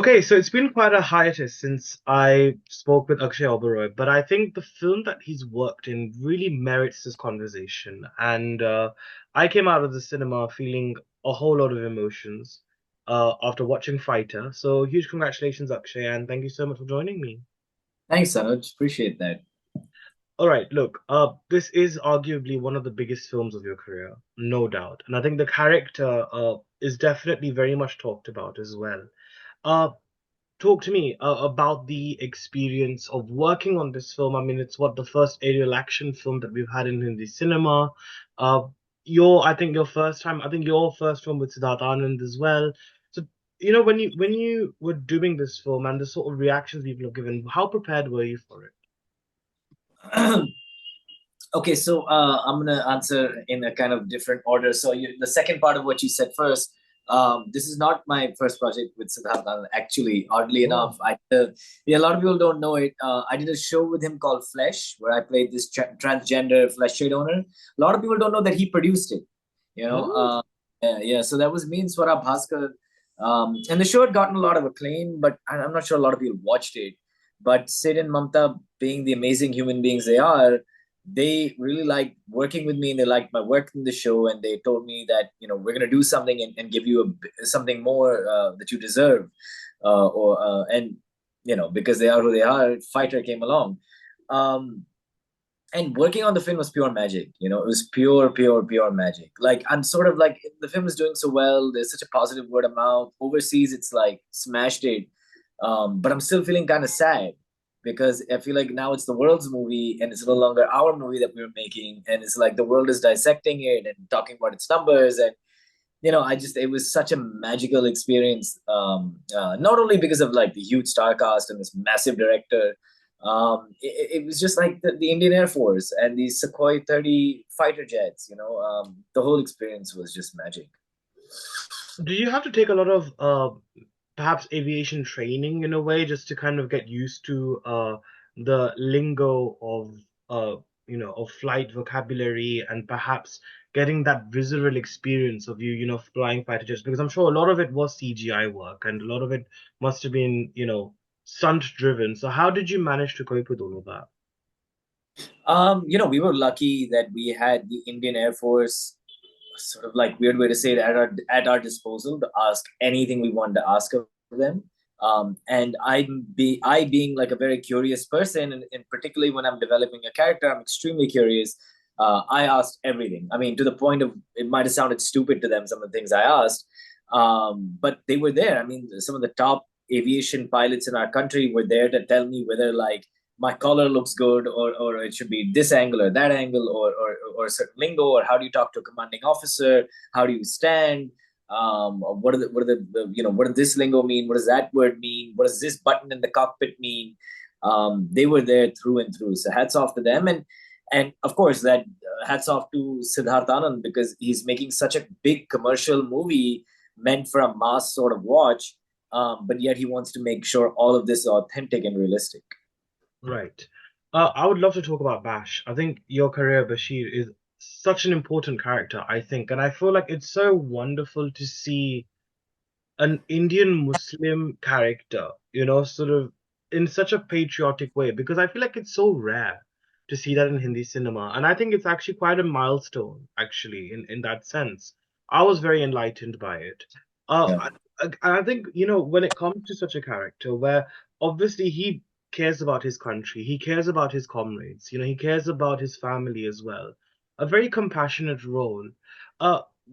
Okay, so it's been quite a hiatus since I spoke with Akshay Oberoi, but I think the film that he's worked in really merits this conversation. And I came out of the cinema feeling a whole lot of emotions after watching Fighter. So huge congratulations, Akshay, and thank you so much for joining me. Thanks, Anuj. Appreciate that. All right, look, this is arguably one of the biggest films of your career, no doubt. And I think the character is definitely very much talked about as well. Uh, Talk to me about the experience of working on this film. I mean, it's what the first aerial action film that we've had in Hindi cinema. Uh, I think I think your first film with Sidharth Anand as well. So, when you were doing this film and the sort of reactions people have given, how prepared were you for it? Okay, so I'm gonna answer in a kind of different order. So the second part of what you said first, this is not my first project with Sidharth Anand. Actually, oddly Oh. enough, yeah, a lot of people don't know it. I did a show with him called Flesh, where I played this transgender flesh trade owner. A lot of people don't know that he produced it. You know, Oh. yeah. So that was me and Swara Bhaskar, and the show had gotten a lot of acclaim, but I'm not sure a lot of people watched it. But Sid and Mamta, being the amazing human beings they are, they really liked working with me and they liked my work in the show, and they told me that we're going to do something and give you something more that you deserve, or and because they are who they are, Fighter came along. Um, and working on the film was pure magic. It was pure magic. Like, I'm sort of like, the film is doing so well, there's such a positive word of mouth overseas, it's like smashed it. But I'm still feeling kind of sad because I feel like now it's the world's movie and it's no longer our movie that we're making, and it's like the world is dissecting it and talking about its numbers. And it was such a magical experience. Not only because of like the huge star cast and this massive director. It was just like the Indian Air Force and the Sukhoi 30 fighter jets. The whole experience was just magic. Do you have to take a lot of perhaps aviation training in a way just to kind of get used to the lingo of of flight vocabulary and perhaps getting that visceral experience of flying fighter jets? Because I'm sure a lot of it was CGI work and a lot of it must have been, stunt driven. So how did you manage to cope with all of that? We were lucky that we had the Indian Air Force, sort of like weird way to say it, at our disposal to ask anything we wanted to ask of them. And I being like a very curious person, and particularly when I'm developing a character, I'm extremely curious. I asked everything. I mean, to the point of it might have sounded stupid to them, some of the things I asked, but they were there. I mean, some of the top aviation pilots in our country were there to tell me whether like my collar looks good, or it should be this angle or that angle, or a certain lingo, or how do you talk to a commanding officer, how do you stand, what does this lingo mean, what does that word mean, what does this button in the cockpit mean. They were there through and through, so hats off to them. And of course that hats off to Sidharth Anand, because he's making such a big commercial movie meant for a mass sort of watch, but yet he wants to make sure all of this is authentic and realistic. Right. I would love to talk about Bash. I think your career, Bashir, is such an important character, I think. And I feel like it's so wonderful to see an Indian Muslim character, sort of in such a patriotic way, because I feel like it's so rare to see that in Hindi cinema. And I think it's actually quite a milestone, actually, in that sense. I was very enlightened by it. Uh, Yeah. I, I think, when it comes to such a character where obviously he cares about his country, he cares about his comrades, he cares about his family as well. A very compassionate role.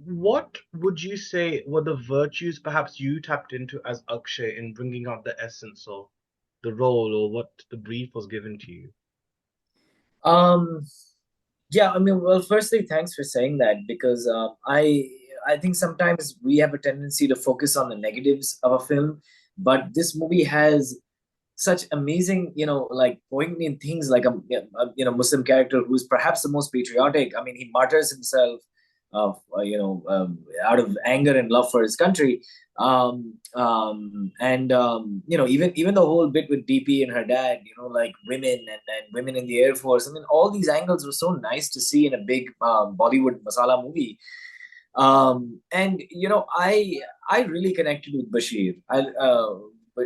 What would you say were the virtues perhaps you tapped into as Akshay in bringing out the essence of the role or what the brief was given to you? Um, yeah, I mean, well, firstly, thanks for saying that, because I think sometimes we have a tendency to focus on the negatives of a film, but this movie has such amazing, like poignant things, like a Muslim character who's perhaps the most patriotic. I mean, he martyrs himself, out of anger and love for his country. And even the whole bit with DP and her dad, like women and women in the Air Force. I mean, all these angles were so nice to see in a big Bollywood masala movie. And I really connected with Bashir. but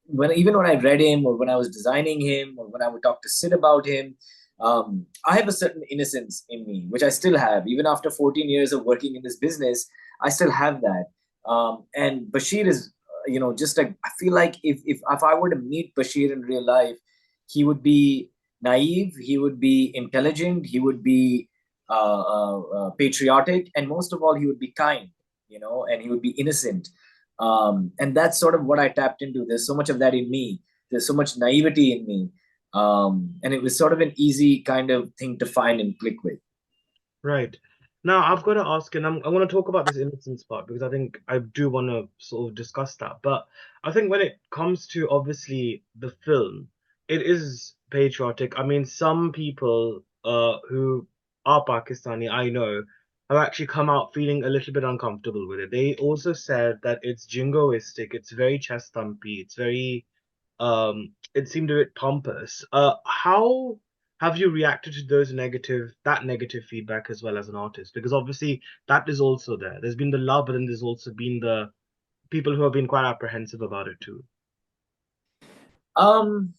when I read him, or when I was designing him, or when I would talk to Sid about him, I have a certain innocence in me, which I still have. Even after 14 years of working in this business, I still have that. And Bashir is, just like, I feel like if I were to meet Bashir in real life, he would be naive, he would be intelligent, he would be patriotic, and most of all, he would be kind, and he would be innocent. And that's sort of what I tapped into. There's so much of that in me. There's so much naivety in me. And it was sort of an easy kind of thing to find and click with. Right. Now, I've got to ask, and I want to talk about this innocence part because I think I do want to sort of discuss that. But I think when it comes to obviously the film, it is patriotic. I mean, some people who are Pakistani, I know, have actually come out feeling a little bit uncomfortable with it. They also said that it's jingoistic, it's very chest thumpy, it's very it seemed a bit pompous. How have you reacted to that negative feedback as well as an artist? Because obviously that is also there. There's been the love, but then there's also been the people who have been quite apprehensive about it too. Um,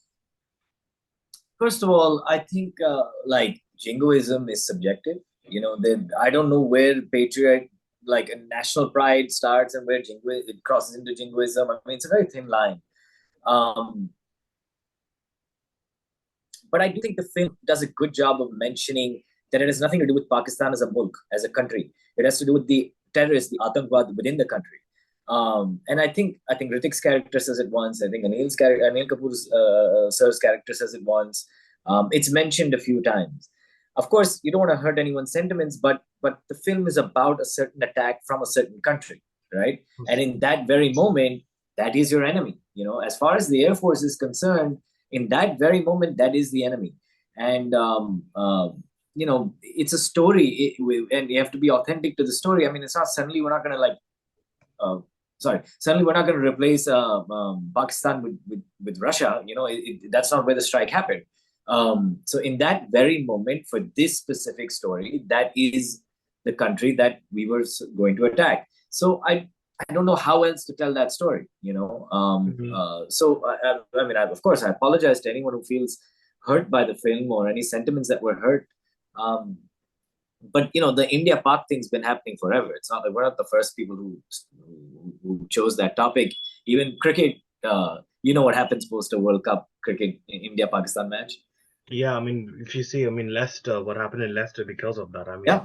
First of all, I think like jingoism is subjective. I don't know where patriot, like a national pride, starts and where jingo it crosses into jingoism. I mean, it's a very thin line. Um, but I do think the film does a good job of mentioning that it has nothing to do with Pakistan as a mulk, as a country. It has to do with the terrorists, the Atangwad within the country. And I think Hrithik's character says it once. I think Anil Kapoor's sir's character says it once. It's mentioned a few times. Of course, you don't want to hurt anyone's sentiments, but the film is about a certain attack from a certain country, right? And in that very moment, that is your enemy. As far as the Air Force is concerned, in that very moment, that is the enemy. And it's a story, and you have to be authentic to the story. I mean, it's not suddenly we're not going to uh, suddenly we're not going to replace Pakistan with Russia. That's not where the strike happened. So in that very moment, for this specific story, that is the country that we were going to attack. So I don't know how else to tell that story. Mhm. So I mean, of course, I apologize to anyone who feels hurt by the film or any sentiments that were hurt. Um, but the India Pak thing's been happening forever. It's not that we're not the first people who chose that topic. Even cricket, what happens post a World Cup cricket India Pakistan match. Yeah, I mean, if you see, I mean, Leicester, what happened in Leicester because of that, I mean, Yeah,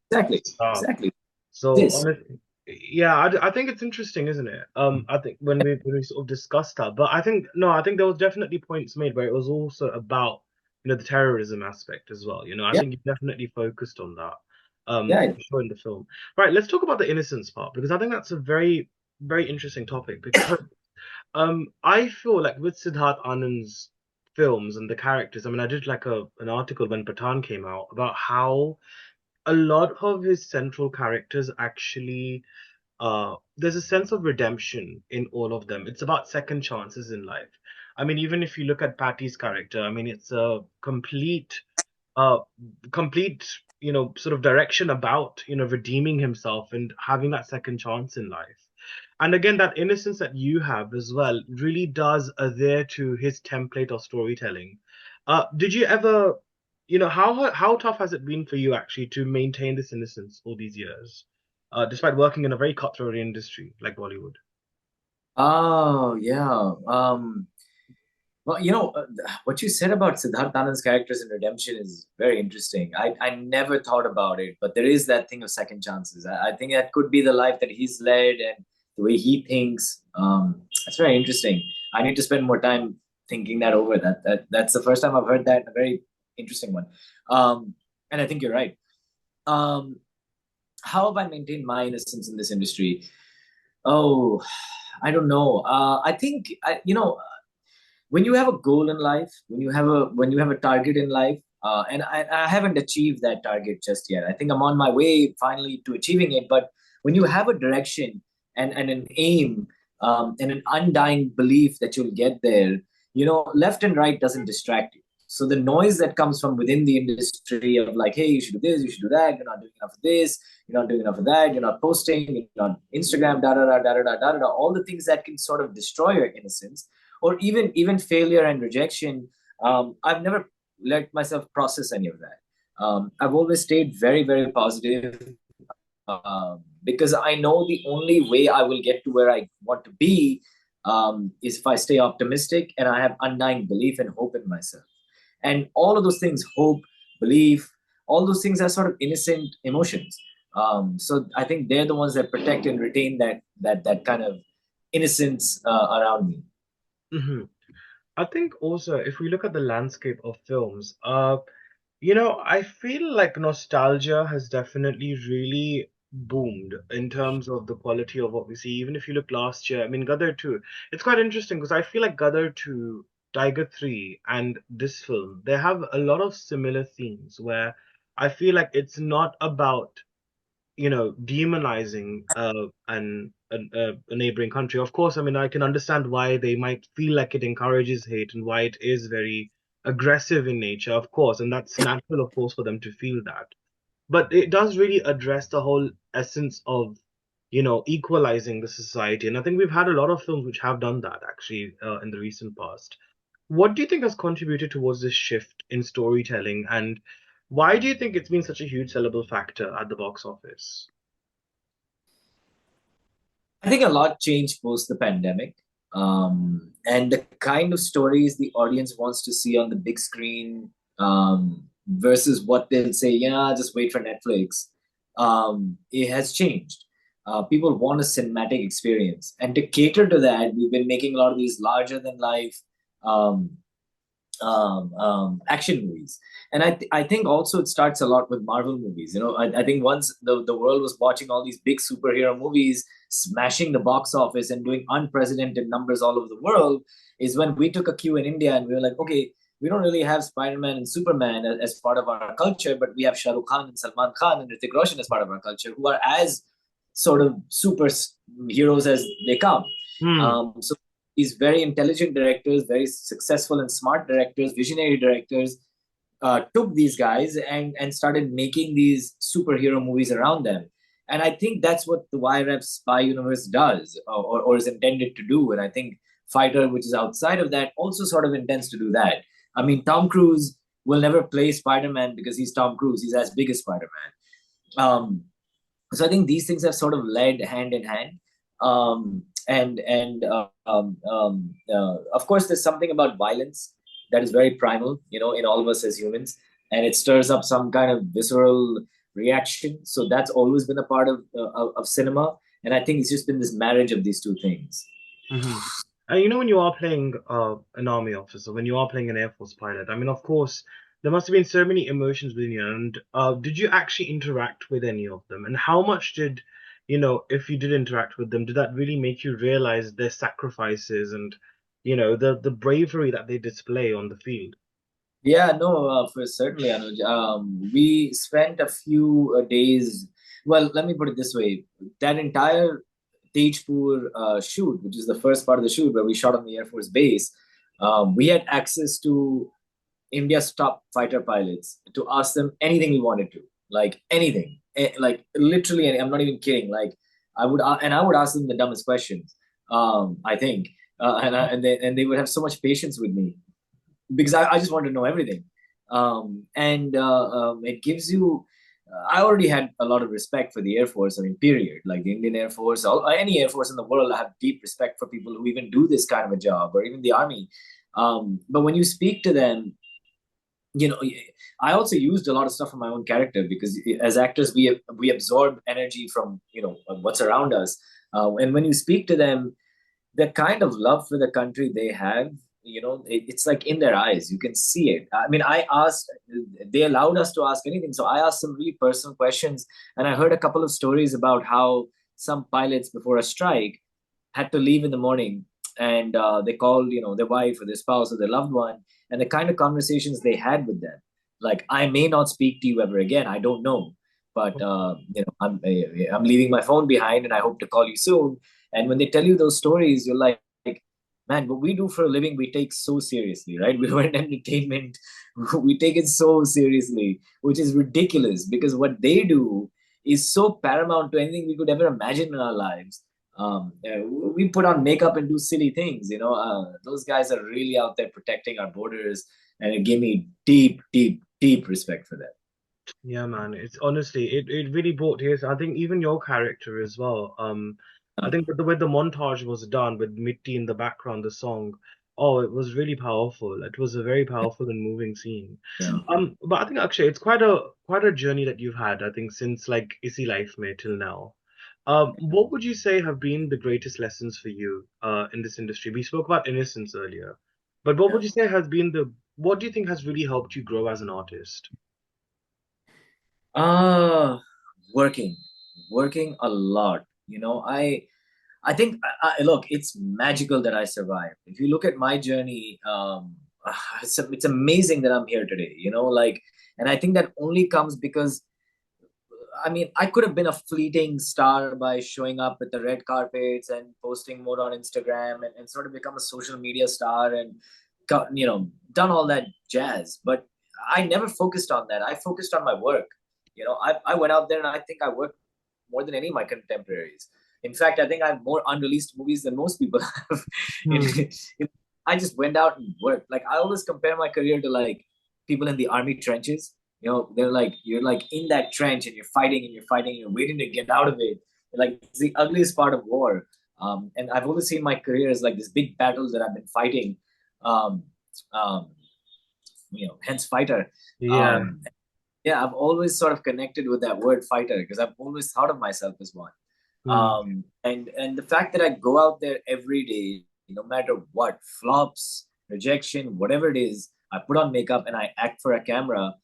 exactly, uh, exactly. so This. honestly, yeah, I think it's interesting, isn't it? I think when we sort of discussed that, but I think no, I think there was definitely points made where it was also about the terrorism aspect as well. I Yeah, think you definitely focused on that, yeah. for sure in the film. Right, let's talk about the innocence part because I think that's a very very interesting topic because I feel like with Siddharth Anand's films and the characters, I mean, I did like an article when Pathan came out about how a lot of his central characters actually there's a sense of redemption in all of them. It's about second chances in life. I mean, even if you look at Patty's character, I mean, it's a uh, complete, sort of direction about, redeeming himself and having that second chance in life. And again, that innocence that you have as well really does adhere to his template of storytelling. Did you ever, how tough has it been for you actually to maintain this innocence all these years, despite working in a very cutthroat industry like Bollywood? Oh, yeah. Well, what you said about Siddharth Anand's characters in Redemption is very interesting. I never thought about it, but there is that thing of second chances. I think that could be the life that he's led and the way he thinks. That's very interesting. I need to spend more time thinking that over. That's the first time I've heard that. A very interesting one. And I think you're right. Um, how have I maintained my innocence in this industry? Oh, I don't know. I think when you have a goal in life, when you have a target in life, and I haven't achieved that target just yet. I think I'm on my way finally to achieving it. But when you have a direction and an aim, and an undying belief that you'll get there, left and right doesn't distract you. So the noise that comes from within the industry of like, hey, you should do this, you should do that, you're not doing enough of this, you're not doing enough of that, you're not posting, you're not Instagram, da da da da da da da, all the things that can sort of destroy your innocence, or even failure and rejection. I've never let myself process any of that. I've always stayed very, very positive, because I know the only way I will get to where I want to be, is if I stay optimistic and I have undying belief and hope in myself. And all of those things, hope, belief, all those things are sort of innocent emotions. So I think they're the ones that protect and retain that kind of innocence around me. Hmm. I think also if we look at the landscape of films, I feel like nostalgia has definitely really boomed in terms of the quality of what we see. Even if you look last year, I mean, Gadar 2, it's quite interesting because I feel like Gadar 2, Tiger 3, and this film, they have a lot of similar themes where I feel like it's not about demonizing a neighboring country. Of course, I mean, I can understand why they might feel like it encourages hate and why it is very aggressive in nature, of course, and that's natural, of course, for them to feel that. But it does really address the whole essence of, equalizing the society. And I think we've had a lot of films which have done that actually in the recent past. What do you think has contributed towards this shift in storytelling, and why do you think it's been such a huge sellable factor at the box office? I think a lot changed post the pandemic. And the kind of stories the audience wants to see on the big screen, versus what they'll say, yeah, just wait for Netflix, it has changed. People want a cinematic experience. And to cater to that, we've been making a lot of these larger than life um, action movies. And I think also it starts a lot with Marvel movies. I think once the world was watching all these big superhero movies smashing the box office and doing unprecedented numbers all over the world, is when we took a cue in India and we were like, okay, we don't really have Spider-Man and Superman as part of our culture, but we have Shah Rukh Khan and Salman Khan and Hrithik Roshan as part of our culture, who are as sort of super heroes as they come. Hmm. So these very intelligent directors, very successful and smart directors, visionary directors, took these guys and started making these superhero movies around them. And I think that's what the YRF spy universe does, or is intended to do. And I think Fighter, which is outside of that, also sort of intends to do that. I mean, Tom Cruise will never play Spider-Man because he's Tom Cruise. He's as big as Spider-Man. So I think these things have sort of led hand in hand. Of course, there's something about violence that is very primal, in all of us as humans, and it stirs up some kind of visceral reaction. So that's always been a part of cinema, and I think it's just been this marriage of these two things. Hmm. And when you are playing an army officer, when you are playing an Air Force pilot, I mean, of course, there must have been so many emotions within you. And did you actually interact with any of them? And how much did, if you did interact with them, did that really make you realize their sacrifices and, the bravery that they display on the field? Yeah, no, for certainly, Anuj. We spent a few days. Well, let me put it this way: that entire Tejpur shoot, which is the first part of the shoot where we shot on the Air Force base, we had access to India's top fighter pilots to ask them anything we wanted to, like anything, like literally. I'm not even kidding. Like I would ask them the dumbest questions. I think, and they would have so much patience with me because I just want to know everything. And it gives you. I already had a lot of respect for the Air Force. I mean, period. Like the Indian Air Force, any Air Force in the world, I have deep respect for people who even do this kind of a job, or even the Army. But when you speak to them, you know, I also used a lot of stuff from my own character because as actors, we absorb energy from what's around us, and when you speak to them, the kind of love for the country they have, it's like in their eyes. You can see it. I mean, they allowed us to ask anything. So I asked some really personal questions. And I heard a couple of stories about how some pilots before a strike had to leave in the morning, and they called, their wife or their spouse or their loved one, and the kind of conversations they had with them. Like, I may not speak to you ever again. I don't know. But, I'm leaving my phone behind and I hope to call you soon. And when they tell you those stories, you're like, man, what we do for a living, we take so seriously, right? We're in entertainment, we take it so seriously, which is ridiculous because what they do is so paramount to anything we could ever imagine in our lives. We put on makeup and do silly things, you know. Those guys are really out there protecting our borders, and it gave me deep, deep, deep respect for that. Yeah, man. It's honestly, it really brought tears. I think even your character as well. I think with the way the montage was done with Mitti in the background, the song, oh, it was really powerful. It was a very powerful and moving scene. Yeah. But I think actually it's quite a journey that you've had, I think, since like Isi Life May till now. What would you say have been the greatest lessons for you in this industry? We spoke about innocence earlier, but what Yeah. would you say has been what do you think has really helped you grow as an artist? Uh, working, working a lot. You know, I think, look, it's magical that I survived. If you look at my journey, it's amazing that I'm here today. You know, like, and I think that only comes because, I mean, I could have been a fleeting star by showing up at the red carpets and posting more on Instagram and sort of become a social media star and, you know, done all that jazz. But I never focused on that. I focused on my work. You know, I went out there and I think I worked more than any of my contemporaries. In fact, I think I have more unreleased movies than most people have. Hmm. I just went out and worked. Like I always compare my career to like people in the army trenches. You know, they're like you're like in that trench and you're fighting and you're fighting and you're waiting to get out of it. Like it's the ugliest part of war. And I've always seen my career as like this big battles that I've been fighting. Um, um, you know, hence fighter. Yeah. Um, yeah, I've always sort of connected with that word fighter because I've always thought of myself as one. Hmm. And the fact that I go out there every day, no matter what, flops, rejection, whatever it is, I put on makeup and I act for a camera.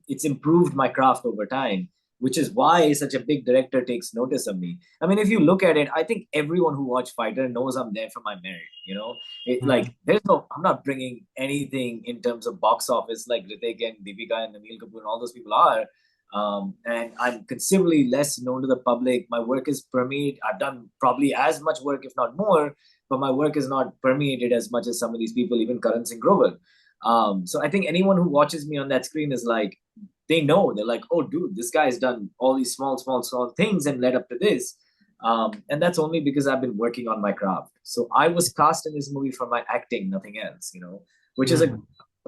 It's improved my craft over time, which is why such a big director takes notice of me. I mean, if you look at it, I think everyone who watched Fighter knows I'm there for my merit. You know, Hmm. like there's no, I'm not bringing anything in terms of box office like Hrithik and Deepika and Anil Kapoor and all those people are. And I'm considerably less known to the public. My work is permeated. I've done probably as much work, if not more, but my work is not permeated as much as some of these people, even Karan Singh Grover. So I think anyone who watches me on that screen is like, they know, they're like, oh, dude, this guy's done all these small, small, small things and led up to this. And that's only because I've been working on my craft. So I was cast in this movie for my acting, nothing else, you know, which is a Hmm.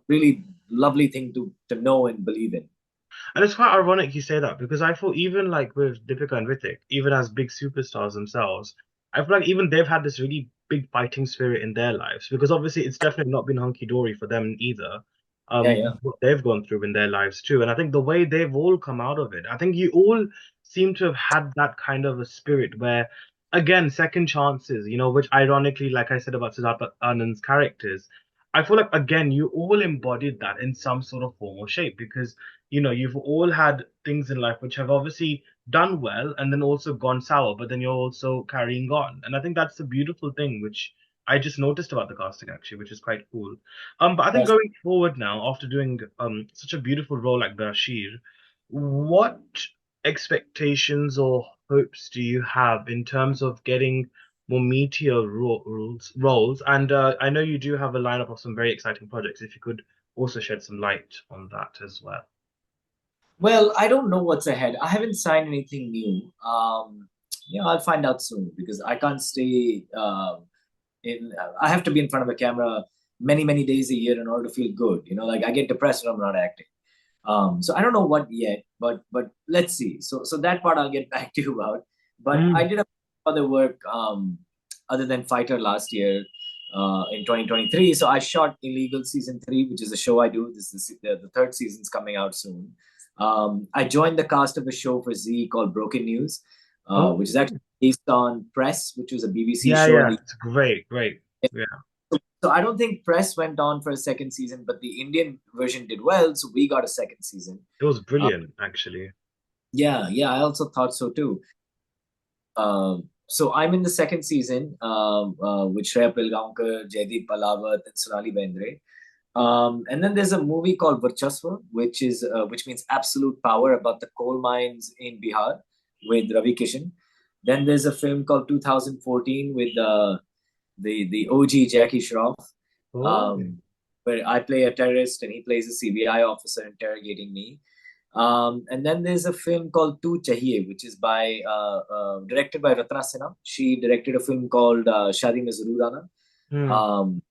really lovely thing to know and believe in. And it's quite ironic you say that because I thought even like with Deepika and Hrithik, even as big superstars themselves, I feel like even they've had this really big fighting spirit in their lives because obviously it's definitely not been hunky dory for them either. Yeah, yeah. What they've gone through in their lives too, and I think the way they've all come out of it, I think you all seem to have had that kind of a spirit where, again, second chances, which ironically, like I said about Sidharth Anand's characters, I feel like again you all embodied that in some sort of form or shape because you've all had things in life which have obviously done well and then also gone sour, but then you're also carrying on. And I think that's the beautiful thing, which I just noticed about the casting actually, which is quite cool. But I think That's going forward now, after doing such a beautiful role like Bashir, what expectations or hopes do you have in terms of getting more meteor roles? And I know you do have a lineup of some very exciting projects. If you could also shed some light on that as well. Well, I don't know what's ahead. I haven't signed anything new. You know, I'll find out soon because I can't stay in. I have to be in front of a camera many, many days a year in order to feel good. You know, like I get depressed when I'm not acting. So I don't know what yet, but let's see. So that part I'll get back to you about. But I Mm. did a other work other than Fighter last year in 2023. So I shot Illegal season 3, which is a show I do. This is the third season's coming out soon. I joined the cast of a show for Z called Broken News, Oh, which is actually based on Press, which was a BBC yeah, show in yeah. the. It's great, great. Yeah, So I don't think Press went on for a second season, but the Indian version did well, so we got a second season. it was Uh, brilliant, actually. yeah, yeah, I also thought so too. So I'm in the second season with Shreya Pilgaonkar, Jaideep Palawat, and Sonali Bendre. And then there's a movie called Varchasva, which means absolute power, about the coal mines in Bihar with Ravi Kishan. Then there's a film called 2014 with the OG Jackie Shroff, Oh. um, where I play a terrorist and he plays a CBI officer interrogating me. And then there's a film called Tu Chahiye, which is by directed by Ratna Sinha. She directed a film called Shadi Mein Zarur Aana. Hmm. Um,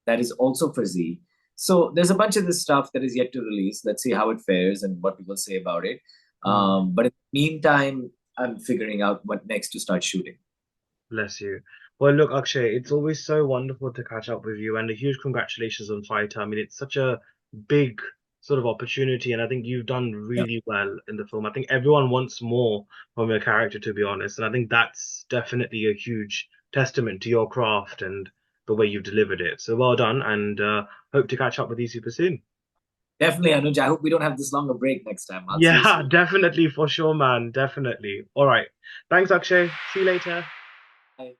that is also for Z. So there's a bunch of this stuff that is yet to release. Let's see how it fares and what people say about it. Hmm. But in the meantime, I'm figuring out what next to start shooting. Bless you. Well, look, Akshay, it's always so wonderful to catch up with you, and a huge congratulations on Fighter. I mean, it's such a big sort of opportunity, and I think you've done Yeah, really well in the film. I think everyone wants more from your character, to be honest, and I think that's definitely a huge testament to your craft and the way you've delivered it. So well done, and hope to catch up with you super soon. definitely, Anuj. I hope we don't have this long a break next time. I'll see you Yeah, soon. definitely for sure, man. Definitely. All right. Thanks, Akshay. See you later. Bye.